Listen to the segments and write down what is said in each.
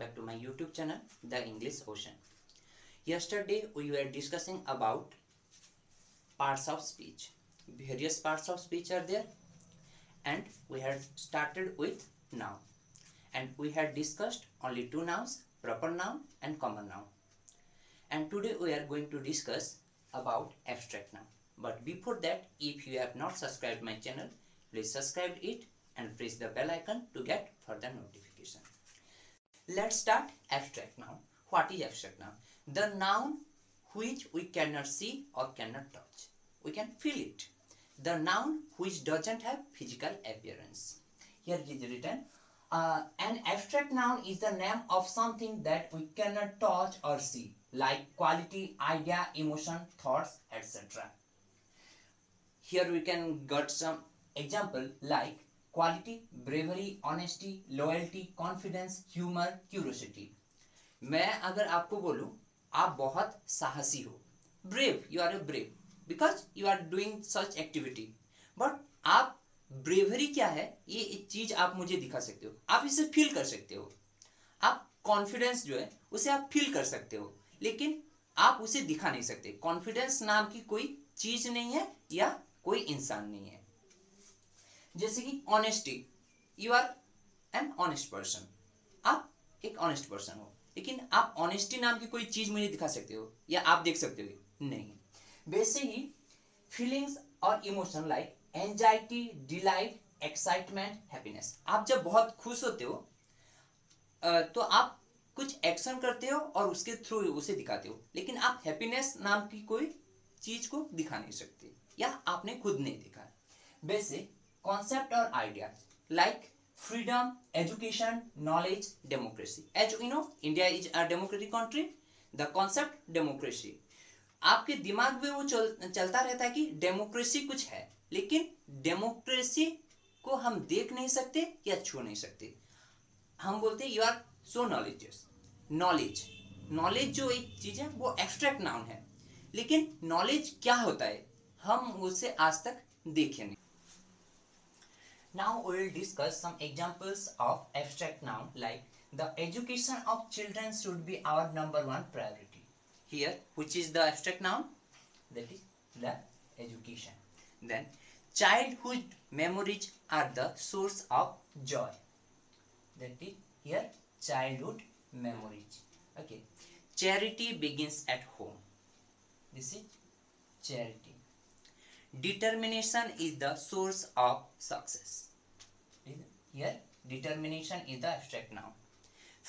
back to my YouTube channel, The English Ocean. Yesterday we were discussing about parts of speech. Various parts of speech are there, and we had started with noun, and we had discussed only two nouns, proper noun and common noun. And today we are going to discuss about abstract noun. But before that, if you have not subscribed my channel, please subscribe it and press the bell icon to get further notification. Let's start abstract noun. What is abstract noun? The noun which we cannot see or cannot touch. We can feel it. The noun which doesn't have physical appearance. Here it is written, an abstract noun is the name of something that we cannot touch or see, like quality, idea, emotion, thoughts, etc. Here we can get some example like quality, bravery, honesty, loyalty, confidence, humor, curiosity. मैं अगर आपको बोलूं आप बहुत साहसी हो, brave, you are a brave because you are doing such activity. but आप bravery क्या है ये एक चीज आप मुझे दिखा सकते हो, आप इसे फील कर सकते हो. आप कॉन्फिडेंस जो है उसे आप फील कर सकते हो, लेकिन आप उसे दिखा नहीं सकते. कॉन्फिडेंस नाम की कोई चीज नहीं है या कोई इंसान नहीं है. जैसे कि honesty, you are an honest person, आप एक ऑनेस्ट पर्सन हो, लेकिन आप ऑनेस्टी नाम की कोई चीज मुझे दिखा सकते हो या आप देख सकते हो? नहीं. वैसे ही फीलिंग्स और emotion like anxiety, delight, excitement, happiness. आप जब बहुत खुश होते हो तो आप कुछ एक्शन करते हो और उसके थ्रू उसे दिखाते हो, लेकिन आप हैप्पीनेस नाम की कोई चीज को दिखा नहीं सकते या आपने खुद नहीं दिखा. वैसे concept or idea like freedom, education, knowledge, democracy. As you know, India is a democratic country. The concept democracy, आपके दिमाग में वो चलता रहता है कि डेमोक्रेसी कुछ है, लेकिन डेमोक्रेसी को हम देख नहीं सकते या छू नहीं सकते. हम बोलते हैं यू आर सो नॉलेजियस. नॉलेज जो एक चीज है वो एब्स्ट्रैक्ट नाउन है, लेकिन नॉलेज क्या होता है हम उसे आज तक देखे नहीं. Now we will discuss some examples of abstract noun like the education of children should be our #1 priority. Here, which is the abstract noun? That is the education. Then, childhood memories are the source of joy. That is here childhood memories. Okay. Charity begins at home. This is charity. Determination is the source of success. Here, determination is the abstract noun.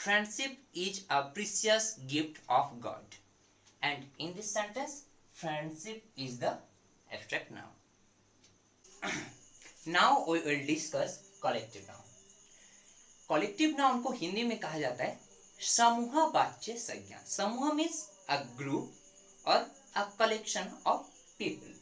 Friendship is a precious gift of God. And in this sentence, friendship is the abstract noun. Now we will discuss collective noun. Collective noun को हिंदी में कहा जाता है समूहवाच्य संज्ञा. समूह means a group or a collection of people.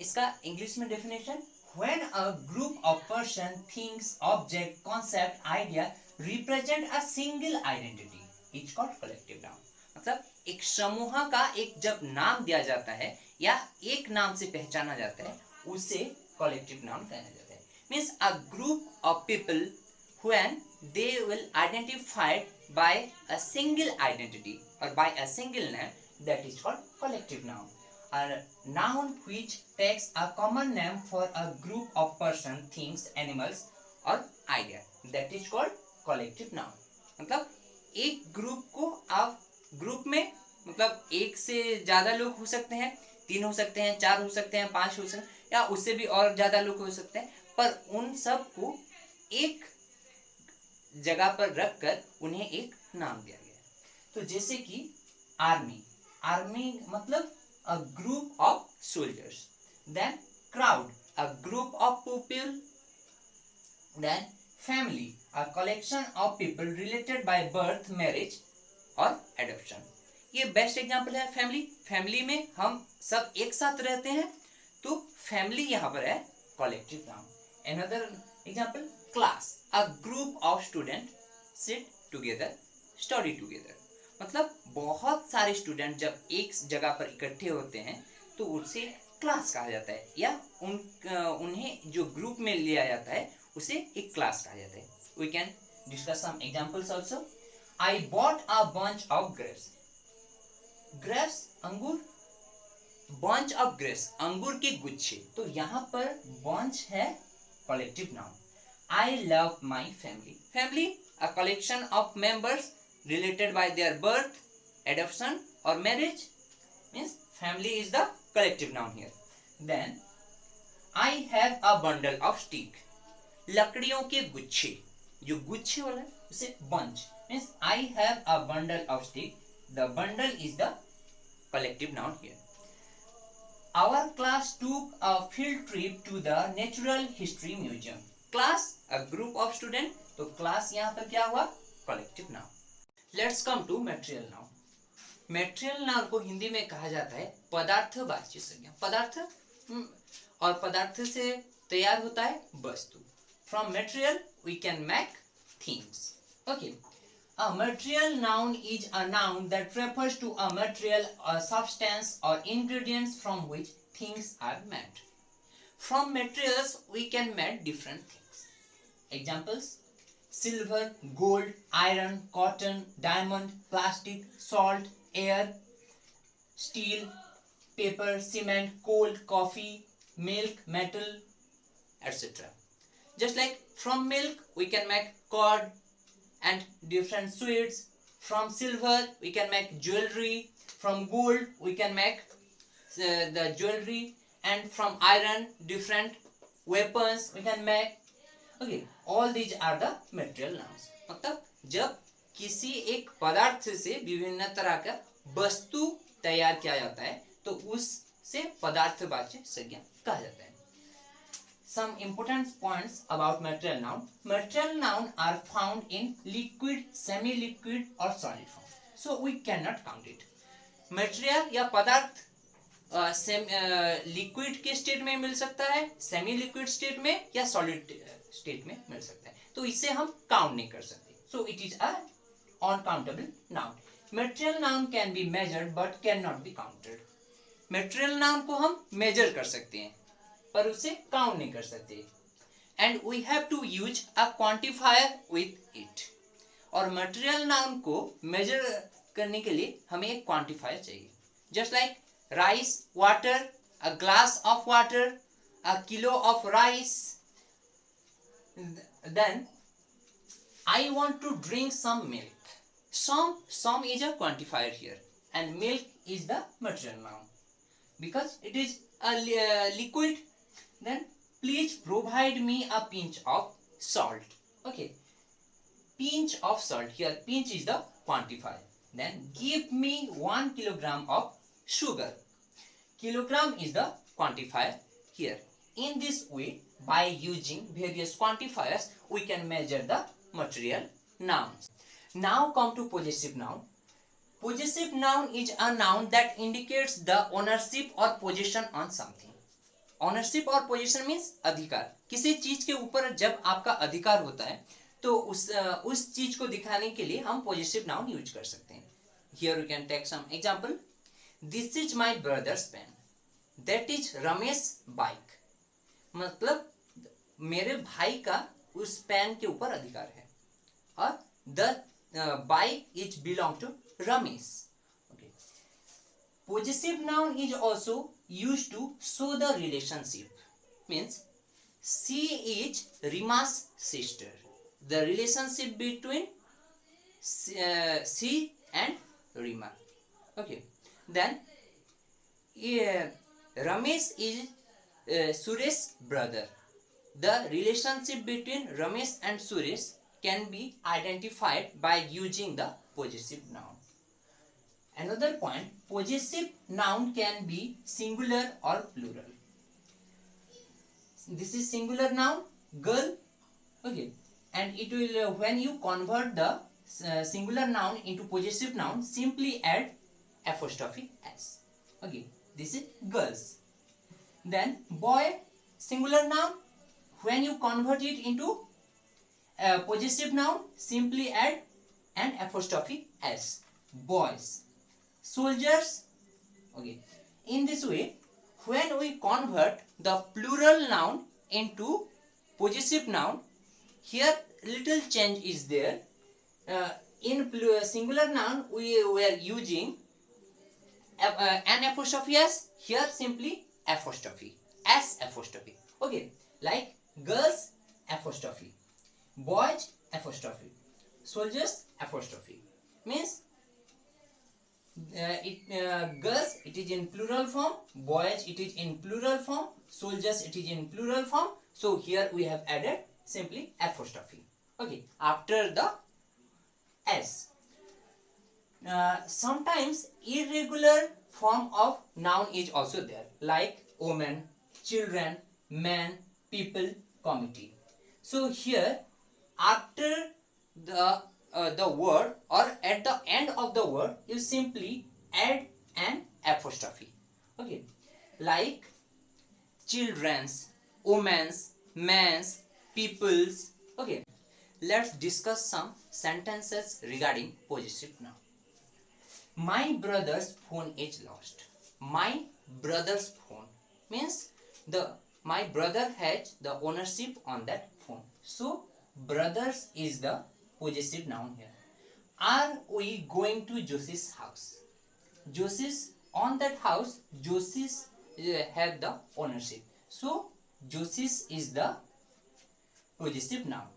इसका English में definition, when a group of person, things, object, concept, idea represent a single identity, it's called collective noun. मतलब एक समूह का एक जब नाम दिया जाता है या एक नाम से पहचाना जाता है उसे collective noun कहना जाता है. Means a group of people when they will identified by a single identity or by a single name, that is called collective noun. A noun which takes a common name for a group of person, things, animals or idea, that is called collective noun. मतलब एक group को आप group में मतलब एक से ज्यादा लोग हो सकते हैं, 3 हो सकते हैं, 4 हो सकते हैं, 5 हो सकते हैं या उससे भी और ज्यादा लोग हो सकते हैं, पर उन सब को एक जगह पर रखकर उन्हें एक नाम दिया गया. तो जैसे कि आर्मी मतलब a group of soldiers. Then crowd, a group of people. Then family, a collection of people related by birth, marriage or adoption. ये बेस्ट एग्जांपल है फैमिली. फैमिली में हम सब एक साथ रहते हैं तो फैमिली यहाँ पर है collective noun. Another example, class, a group of students sit together, study together. मतलब बहुत सारे स्टूडेंट जब एक जगह पर इकट्ठे होते हैं तो उसे क्लास कहा जाता है या उन्हें जो ग्रुप में लिया जाता है उसे एक क्लास कहा जाता है. We can discuss some examples also. I bought a bunch of grapes. Grapes अंगूर, bunch of grapes अंगूर के गुच्छे, तो यहाँ पर bunch है collective noun. I love my family. Family, a collection of members related by their birth, adoption or marriage. Means family is the collective noun here. Then I have a bundle of stick. लकड़ियों के गुच्छे, जो गुच्छे वाला है उसे bunch. Means I have a bundle of stick. The bundle is the collective noun here. Our class took a field trip to the Natural History Museum. Class, a group of students. तो class यहाँ पर क्या हुआ? Collective noun. Let's come to material noun. Material noun को हिंदी में कहा जाता है पदार्थवाची संज्ञा. पदार्थ और पदार्थ से तैयार होता है वस्तु. From material we can make things. Okay. A material noun is a noun that refers to a material, a substance or ingredients from which things are made. From materials we can make different things. Examples: silver, gold, iron, cotton, diamond, plastic, salt, air, steel, paper, cement, coal, coffee, milk, metal, etc. Just like from milk we can make curd and different sweets. From silver we can make jewelry. From gold we can make the jewelry, and from iron different weapons we can make. Okay, all these are the material nouns. मतलब जब किसी एक पदार्थ से विभिन्न तरह का वस्तु तैयार किया जाता है तो उससे पदार्थवाची संज्ञा कहा जाता है. Some important points about material noun. Material noun are found in liquid, semi-liquid or solid form. So we cannot count it. Material या पदार्थ लिक्विड के स्टेट में मिल सकता है, सेमी लिक्विड स्टेट में या सॉलिड स्टेट में मिल सकता है, तो इसे हम काउंट नहीं कर सकते. So it is a uncountable noun. Material noun can be measured but can not be counted. Material noun को हम मेजर कर सकते हैं पर उसे काउंट नहीं कर सकते. And we have to use a quantifier with it. और मटेरियल नाउन को मेजर करने के लिए हमें एक क्वांटिफायर चाहिए. Just like rice, water, a glass of water, a kilo of rice. Then I want to drink some milk. Some is a quantifier here, and milk is the material noun because it is a liquid. Then please provide me a pinch of salt. Okay, pinch of salt here. Pinch is the quantifier. Then give me 1 kilogram of sugar. Kilogram is the quantifier here. In this way, by using various quantifiers, we can measure the material nouns. Now come to possessive noun. Possessive noun is a noun that indicates the ownership or possession on something. Ownership or possession means अधिकार. किसी चीज के ऊपर जब आपका अधिकार होता है तो उस चीज को दिखाने के लिए हम possessive noun यूज कर सकते हैं. Here we can take some example. This is my brother's pen. That is Ramesh bike. मतलब मेरे भाई का उस पेन के ऊपर अधिकार है और the bike is belong to Ramesh. Okay. Possessive noun is also used to show the relationship. Means she is Rima's sister. The relationship between she and Rima. Okay. Then Ramesh is Suresh's brother. The relationship between Ramesh and Suresh can be identified by using the possessive noun. Another point, possessive noun can be singular or plural. This is singular noun, girl. Okay, and it will when you convert the singular noun into possessive noun, simply add apostrophe s. Okay, this is girls. Then boy, singular noun, when you convert it into possessive noun, simply add an apostrophe s. Boys. Soldiers. Okay, in this way, when we convert the plural noun into possessive noun, here little change is there. in singular noun we were using an apostrophe s, here simply apostrophe, s apostrophe. Okay, like girls apostrophe, boys apostrophe, soldiers apostrophe. Means girls it is in plural form, boys it is in plural form, soldiers it is in plural form. So here we have added simply apostrophe. Okay, after the s. Sometimes irregular form of noun is also there, like woman, children, man, people, committee. So here after the word or at the end of the word you simply add an apostrophe. Okay, like children's, women's, men's, people's. Okay, let's discuss some sentences regarding possessive noun. My brother's phone is lost. My brother's phone means my brother has the ownership on that phone. So brothers is the possessive noun here. Are we going to Josie's house? Josie's on that house, Josie's have the ownership. So Josie's is the possessive noun.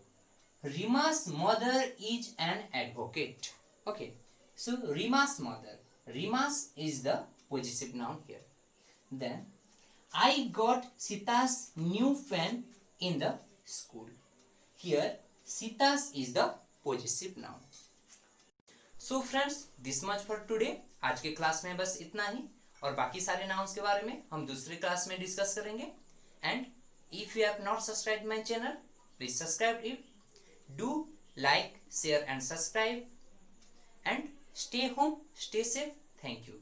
Rima's mother is an advocate. Okay, so Rima's mother. Rima's is the possessive noun here. Then I got Sita's new pen in the school. Here Sita's is the possessive noun. So friends, this much for today. आज के class में बस इतना ही, और बाकी सारे nouns के बारे में हम दूसरे क्लास में डिस्कस करेंगे. And if you have not subscribe my channel, please subscribe it. Do like, share and subscribe, and stay home, stay safe. Thank you.